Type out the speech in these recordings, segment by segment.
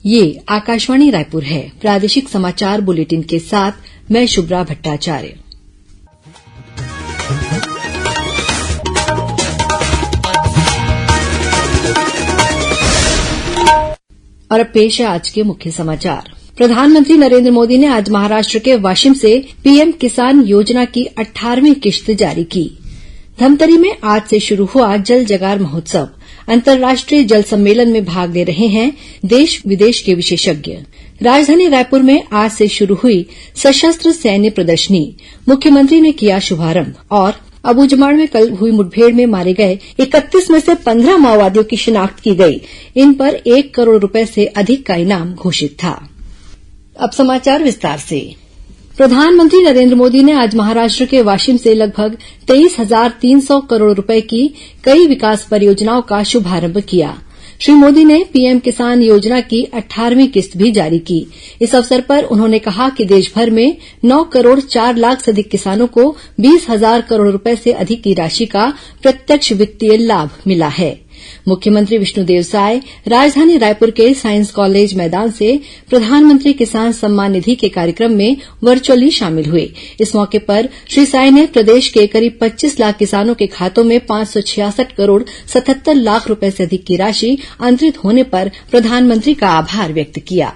ये आकाशवाणी रायपुर है। प्रादेशिक समाचार बुलेटिन के साथ मैं शुभ्रा भट्टाचार्य। और अब पेश है आज के मुख्य समाचार। प्रधानमंत्री नरेंद्र मोदी ने आज महाराष्ट्र के वाशिम से पीएम किसान योजना की 18वीं किश्त जारी की। धमतरी में आज से शुरू हुआ जल जगार महोत्सव। अंतर्राष्ट्रीय जल सम्मेलन में भाग ले रहे हैं देश विदेश के विशेषज्ञ। राजधानी रायपुर में आज से शुरू हुई सशस्त्र सैन्य प्रदर्शनी, मुख्यमंत्री ने किया शुभारंभ। और अबूजमाड़ में कल हुई मुठभेड़ में मारे गए 31 में से 15 माओवादियों की शिनाख्त की गई। इन पर 1 करोड़ रुपए से अधिक का इनाम घोषित था। अब समाचार विस्तार से। प्रधानमंत्री नरेंद्र मोदी ने आज महाराष्ट्र के वाशिम से लगभग 23,300 करोड़ रुपए की कई विकास परियोजनाओं का शुभारंभ किया। श्री मोदी ने पीएम किसान योजना की 18वीं किस्त भी जारी की। इस अवसर पर उन्होंने कहा कि देशभर में 9 करोड़ 4 लाख से अधिक किसानों को 20,000 करोड़ रुपए से अधिक की राशि का प्रत्यक्ष वित्तीय लाभ मिला है। मुख्यमंत्री विष्णुदेव साय राजधानी रायपुर के साइंस कॉलेज मैदान से प्रधानमंत्री किसान सम्मान निधि के कार्यक्रम में वर्चुअली शामिल हुए। इस मौके पर श्री साय ने प्रदेश के करीब 25 लाख किसानों के खातों में 566 करोड़ 77 लाख रुपए से अधिक की राशि अंतरित होने पर प्रधानमंत्री का आभार व्यक्त किया।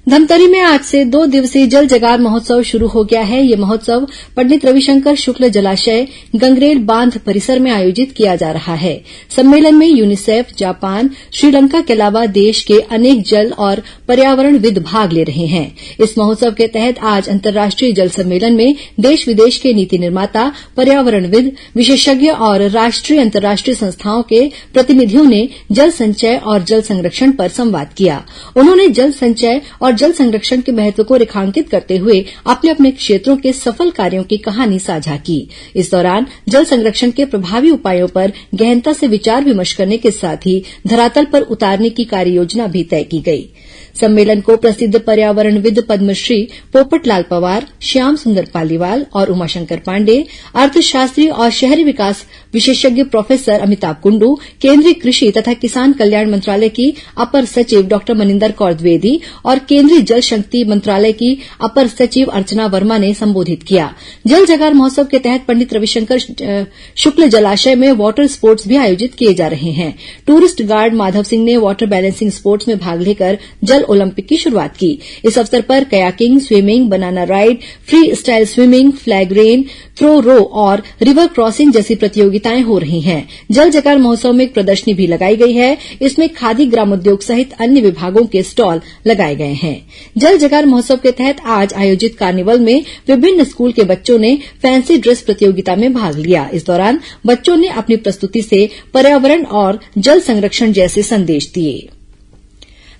धमतरी में आज से 2 दिवसीय जल जगार महोत्सव शुरू हो गया है। ये महोत्सव पंडित रविशंकर शुक्ल जलाशय गंगरेल बांध परिसर में आयोजित किया जा रहा है। सम्मेलन में यूनिसेफ, जापान, श्रीलंका के अलावा देश के अनेक जल और पर्यावरणविद भाग ले रहे हैं। इस महोत्सव के तहत आज अंतर्राष्ट्रीय जल सम्मेलन में देश विदेश के नीति निर्माता, पर्यावरणविद, विशेषज्ञ और राष्ट्रीय अंतर्राष्ट्रीय संस्थाओं के प्रतिनिधियों ने जल संचय और जल संरक्षण पर संवाद किया। उन्होंने जल संचय और जल संरक्षण के महत्व को रेखांकित करते हुए अपने अपने क्षेत्रों के सफल कार्यों की कहानी साझा की। इस दौरान जल संरक्षण के प्रभावी उपायों पर गहनता से विचार विमर्श करने के साथ ही धरातल पर उतारने की कार्ययोजना भी तय की गई। सम्मेलन को प्रसिद्ध पर्यावरणविद पद्मश्री पोपटलाल पवार, श्याम सुंदर पालीवाल और उमाशंकर पांडे, अर्थशास्त्री और शहरी विकास विशेषज्ञ प्रोफेसर अमिताभ कुंडू, केंद्रीय कृषि तथा किसान कल्याण मंत्रालय की अपर सचिव डॉ मनिंदर कौर द्विवेदी और केंद्रीय जल शक्ति मंत्रालय की अपर सचिव अर्चना वर्मा ने संबोधित किया। जल जगार महोत्सव के तहत पंडित रविशंकर शुक्ल जलाशय में वाटर स्पोर्ट्स भी आयोजित किए जा रहे हैं। टूरिस्ट गार्ड माधव सिंह ने वाटर बैलेंसिंग स्पोर्ट्स में भाग लेकर जल ओलंपिक की शुरुआत की। इस अवसर पर kayaking, swimming, banana ride, free style swimming, flag रेन, थ्रो रो और रिवर क्रॉसिंग जैसी प्रतियोगिताएं हो रही हैं। जल जगार महोत्सव में एक प्रदर्शनी भी लगाई गई है। इसमें खादी ग्रामोद्योग सहित अन्य विभागों के स्टॉल लगाए गए हैं। जल जगार महोत्सव के तहत आज आयोजित कार्निवल में विभिन्न स्कूल के बच्चों ने फैंसी ड्रेस प्रतियोगिता में भाग लिया। इस दौरान बच्चों ने अपनी प्रस्तुति से पर्यावरण और जल संरक्षण जैसे संदेश दिए।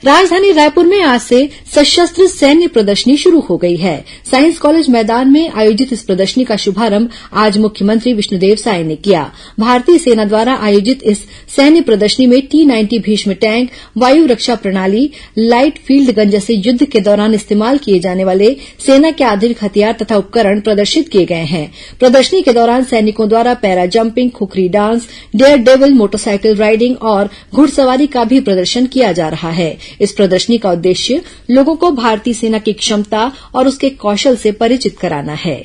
राजधानी रायपुर में आज से सशस्त्र सैन्य प्रदर्शनी शुरू हो गई है। साइंस कॉलेज मैदान में आयोजित इस प्रदर्शनी का शुभारंभ आज मुख्यमंत्री विष्णुदेव साय ने किया। भारतीय सेना द्वारा आयोजित इस सैन्य प्रदर्शनी में T-90 भीष्म टैंक, वायु रक्षा प्रणाली, लाइट फील्ड गन जैसे युद्ध के दौरान इस्तेमाल किए जाने वाले सेना के आधुनिक हथियार तथा उपकरण प्रदर्शित किए गए हैं। प्रदर्शनी के दौरान सैनिकों द्वारा para jumping, khukri dance, dare devil, motorcycle riding और घुड़सवारी का भी प्रदर्शन किया जा रहा है। इस प्रदर्शनी का उद्देश्य लोगों को भारतीय सेना की क्षमता और उसके कौशल से परिचित कराना है।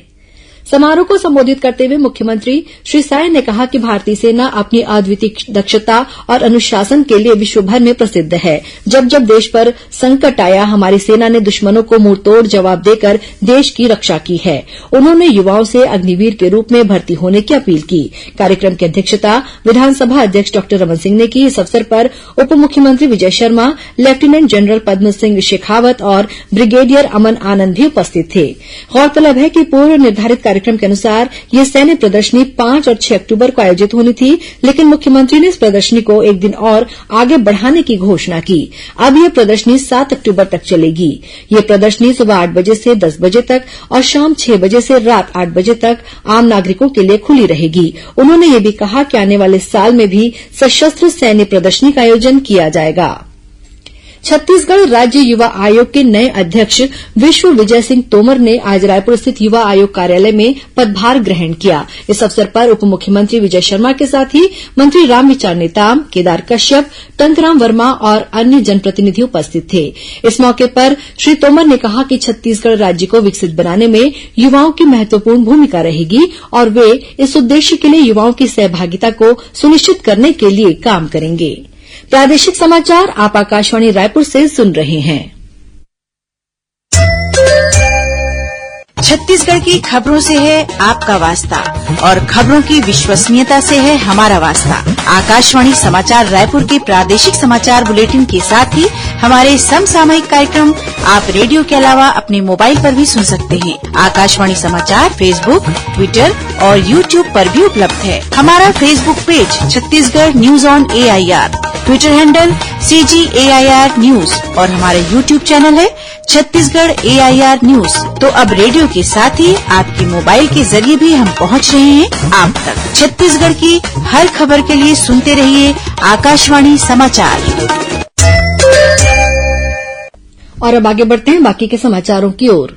समारोह को संबोधित करते हुए मुख्यमंत्री श्री साय ने कहा कि भारतीय सेना अपनी अद्वितीय दक्षता और अनुशासन के लिए विश्वभर में प्रसिद्ध है। जब जब देश पर संकट आया, हमारी सेना ने दुश्मनों को मुंहतोड़ जवाब देकर देश की रक्षा की है। उन्होंने युवाओं से अग्निवीर के रूप में भर्ती होने की अपील की। कार्यक्रम की अध्यक्षता विधानसभा अध्यक्ष डॉ रमन सिंह ने की। इस अवसर पर उप मुख्यमंत्री विजय शर्मा, लेफ्टिनेंट जनरल पद्म सिंह शेखावत और ब्रिगेडियर अमन आनंद भी उपस्थित थे। गौरतलब है कि पूर्व निर्धारित कार्यक्रम के अनुसार यह सैन्य प्रदर्शनी 5 और 6 अक्टूबर को आयोजित होनी थी, लेकिन मुख्यमंत्री ने इस प्रदर्शनी को एक दिन और आगे बढ़ाने की घोषणा की। अब यह प्रदर्शनी 7 अक्टूबर तक चलेगी। यह प्रदर्शनी सुबह 8 बजे से 10 बजे तक और शाम 6 बजे से रात 8 बजे तक आम नागरिकों के लिए खुली रहेगी। उन्होंने यह भी कहा कि आने वाले साल में भी सशस्त्र सैन्य प्रदर्शनी का आयोजन किया जाएगा। छत्तीसगढ़ राज्य युवा आयोग के नए अध्यक्ष विश्व विजय सिंह तोमर ने आज रायपुर स्थित युवा आयोग कार्यालय में पदभार ग्रहण किया। इस अवसर पर उप मुख्यमंत्री विजय शर्मा के साथ ही मंत्री रामविचार नेताम, केदार कश्यप, टंकराम वर्मा और अन्य जनप्रतिनिधि उपस्थित थे। इस मौके पर श्री तोमर ने कहा कि छत्तीसगढ़ राज्य को विकसित बनाने में युवाओं की महत्वपूर्ण भूमिका रहेगी और वे इस उद्देश्य के लिए युवाओं की सहभागिता को सुनिश्चित करने के लिए काम करेंगे। प्रादेशिक समाचार आप आकाशवाणी रायपुर से सुन रहे हैं। छत्तीसगढ़ की खबरों से है आपका वास्ता और खबरों की विश्वसनीयता से है हमारा वास्ता। आकाशवाणी समाचार रायपुर के प्रादेशिक समाचार बुलेटिन के साथ ही हमारे समसामयिक कार्यक्रम आप रेडियो के अलावा अपने मोबाइल पर भी सुन सकते हैं। आकाशवाणी समाचार फेसबुक, ट्विटर और यूट्यूब पर भी उपलब्ध है। हमारा Facebook page Chhattisgarh news on AIR, Twitter handle CGAIR news और हमारा यूट्यूब चैनल है छत्तीसगढ़ AIR न्यूज। तो अब रेडियो के साथ ही आपके मोबाइल के जरिए भी हम पहुंच रहे हैं आप तक। छत्तीसगढ़ की हर खबर के लिए सुनते रहिए आकाशवाणी समाचार। और अब आगे बढ़ते हैं बाकी के समाचारों की ओर।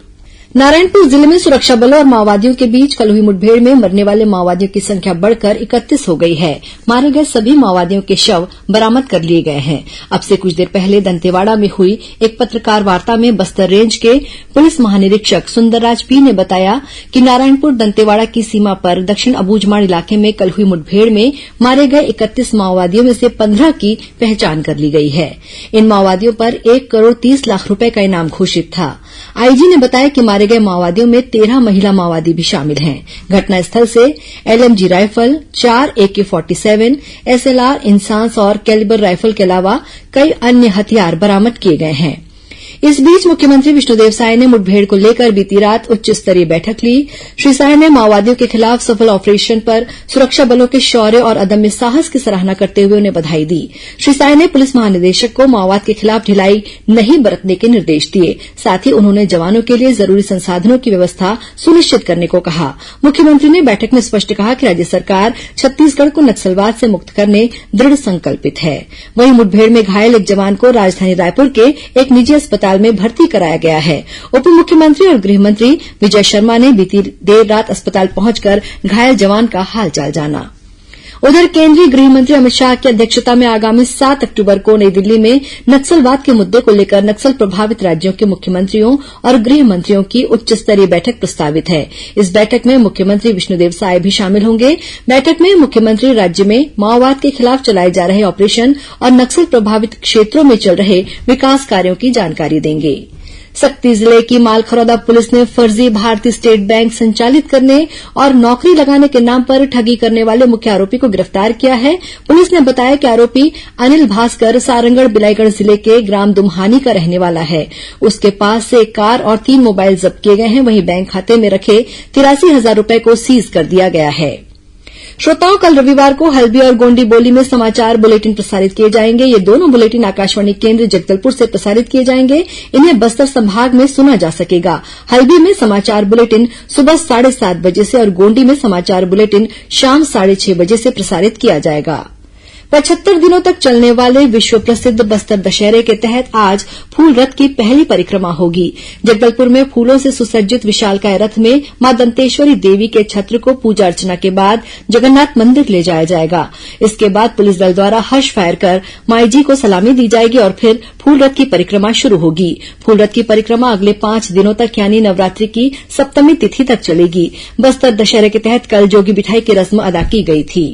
नारायणपुर जिले में सुरक्षा बलों और माओवादियों के बीच कल हुई मुठभेड़ में मरने वाले माओवादियों की संख्या बढ़कर 31 हो गई है। मारे गए सभी माओवादियों के शव बरामद कर लिए गए हैं। अब से कुछ देर पहले दंतेवाड़ा में हुई एक पत्रकार वार्ता में बस्तर रेंज के पुलिस महानिरीक्षक सुंदरराज पी ने बताया कि नारायणपुर दंतेवाड़ा की सीमा पर दक्षिण अबूझमाड़ इलाके में कल हुई मुठभेड़ में मारे गए 31 माओवादियों में से 15 की पहचान कर ली गई है। इन माओवादियों पर 1 करोड़ 30 लाख रुपए का इनाम घोषित था। आईजी ने बताया कि मारे गए माओवादियों में 13 महिला माओवादी भी शामिल हैं। घटनास्थल से LMG rifle, 4 AK-47, SLR, INSAS और कैलिबर राइफल के अलावा कई अन्य हथियार बरामद किए गए हैं। इस बीच मुख्यमंत्री विष्णुदेव साय ने मुठभेड़ को लेकर बीती रात उच्च स्तरीय बैठक ली। श्री साय ने माओवादियों के खिलाफ सफल ऑपरेशन पर सुरक्षा बलों के शौर्य और अदम्य साहस की सराहना करते हुए उन्हें बधाई दी। श्री साय ने पुलिस महानिदेशक को माओवाद के खिलाफ ढिलाई नहीं बरतने के निर्देश दिए। साथ ही उन्होंने जवानों के लिए जरूरी संसाधनों की व्यवस्था सुनिश्चित करने को कहा। मुख्यमंत्री ने बैठक में स्पष्ट कहा कि राज्य सरकार छत्तीसगढ़ को नक्सलवाद से मुक्त करने दृढ़ संकल्पित है। वहीं मुठभेड़ में घायल एक जवान को राजधानी रायपुर के एक निजी अस्पताल में भर्ती कराया गया है। उप मुख्यमंत्री और गृह मंत्री विजय शर्मा ने बीती देर रात अस्पताल पहुंचकर घायल जवान का हालचाल जाना। उधर केंद्रीय गृह मंत्री अमित शाह की अध्यक्षता में आगामी 7 अक्टूबर को नई दिल्ली में नक्सलवाद के मुद्दे को लेकर नक्सल प्रभावित राज्यों के मुख्यमंत्रियों और गृह मंत्रियों की उच्च स्तरीय बैठक प्रस्तावित है। इस बैठक में मुख्यमंत्री विष्णुदेव साय भी शामिल होंगे। बैठक में मुख्यमंत्री राज्य में माओवाद के खिलाफ चलाए जा रहे ऑपरेशन और नक्सल प्रभावित क्षेत्रों में चल रहे विकास कार्यों की जानकारी देंगे। सक्ती जिले की मालखरौदा पुलिस ने फर्जी भारतीय स्टेट बैंक संचालित करने और नौकरी लगाने के नाम पर ठगी करने वाले मुख्य आरोपी को गिरफ्तार किया है। पुलिस ने बताया कि आरोपी अनिल भास्कर सारंगढ़ बिलाईगढ़ जिले के ग्राम दुम्हानी का रहने वाला है। उसके पास से एक कार और 3 मोबाइल जब्त किए गए हैं। वहीं बैंक खाते में रखे 83,000 रुपए को सीज कर दिया गया है। श्रोताओं, कल रविवार को हल्बी और गोंडी बोली में समाचार बुलेटिन प्रसारित किए जाएंगे। ये दोनों बुलेटिन आकाशवाणी केंद्र जगदलपुर से प्रसारित किए जाएंगे। इन्हें बस्तर संभाग में सुना जा सकेगा। हल्बी में समाचार बुलेटिन सुबह 7:30 बजे से और गोंडी में समाचार बुलेटिन शाम 6:30 बजे से प्रसारित किया जाएगा। 75 दिनों तक चलने वाले विश्व प्रसिद्ध बस्तर दशहरे के तहत आज फूल रथ की पहली परिक्रमा होगी। जगदलपुर में फूलों से सुसज्जित विशालकाय रथ में मां दंतेश्वरी देवी के छत्र को पूजा अर्चना के बाद जगन्नाथ मंदिर ले जाया जाएगा। इसके बाद पुलिस दल द्वारा हर्ष फायर कर माईजी को सलामी दी जाएगी और फिर फूल रथ की परिक्रमा शुरू होगी। फूल रथ की परिक्रमा अगले 5 दिनों तक यानी नवरात्रि की सप्तमी तिथि तक चलेगी। बस्तर दशहरे के तहत कल जोगी बिठाई की रस्म अदा की गई थी।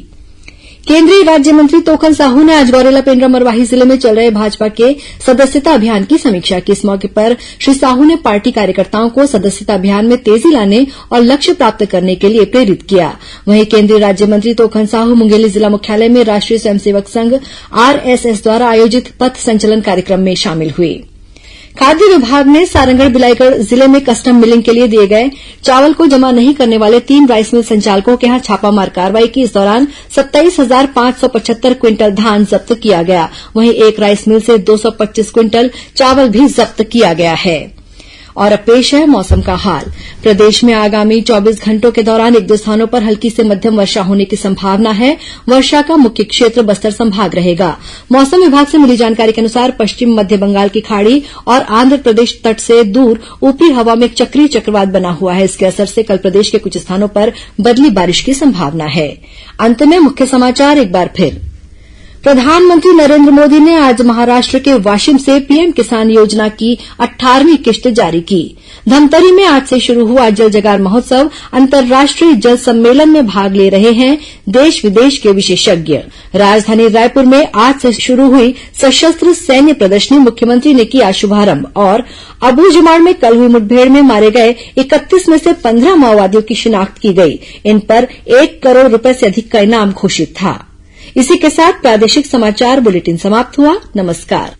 केंद्रीय राज्य मंत्री तोखन साहू ने आज गौरेला पेंड्रा मरवाही जिले में चल रहे भाजपा के सदस्यता अभियान की समीक्षा की। इस मौके पर श्री साहू ने पार्टी कार्यकर्ताओं को सदस्यता अभियान में तेजी लाने और लक्ष्य प्राप्त करने के लिए प्रेरित किया। वहीं केंद्रीय राज्य मंत्री तोखन साहू मुंगेली जिला मुख्यालय में राष्ट्रीय स्वयंसेवक संघ RSS द्वारा आयोजित पथ संचलन कार्यक्रम में शामिल हुए। खाद्य विभाग ने सारंगढ़ बिलाईगढ़ जिले में कस्टम मिलिंग के लिए दिए गए चावल को जमा नहीं करने वाले 3 राइस मिल संचालकों के यहां छापामार कार्रवाई की। इस दौरान 27,575 क्विंटल धान जब्त किया गया। वहीं एक राइस मिल से 225 क्विंटल चावल भी जब्त किया गया है। और अब पेश है मौसम का हाल। प्रदेश में आगामी 24 घंटों के दौरान एक दो स्थानों पर हल्की से मध्यम वर्षा होने की संभावना है। वर्षा का मुख्य क्षेत्र बस्तर संभाग रहेगा। मौसम विभाग से मिली जानकारी के अनुसार पश्चिम मध्य बंगाल की खाड़ी और आंध्र प्रदेश तट से दूर ऊपरी हवा में एक चक्रीय चक्रवात बना हुआ है। इसके असर से कल प्रदेश के कुछ स्थानों पर बदली बारिश की संभावना है। अंत में मुख्य समाचार एक बार फिर। प्रधानमंत्री नरेंद्र मोदी ने आज महाराष्ट्र के वाशिम से पीएम किसान योजना की 18वीं किश्त जारी की। धमतरी में आज से शुरू हुआ जल जगार महोत्सव अंतर्राष्ट्रीय जल सम्मेलन में भाग ले रहे हैं देश विदेश के विशेषज्ञ। राजधानी रायपुर में आज से शुरू हुई सशस्त्र सैन्य प्रदर्शनी मुख्यमंत्री ने किया शुभारंभ और अबूझमाड़ में कल हुई मुठभेड़ में मारे गए 31 में से 15 माओवादियों की शिनाख्त की गई। इन पर 1 करोड़ रुपए से अधिक का इनाम घोषित था। इसी के साथ प्रादेशिक समाचार बुलेटिन समाप्त हुआ। नमस्कार।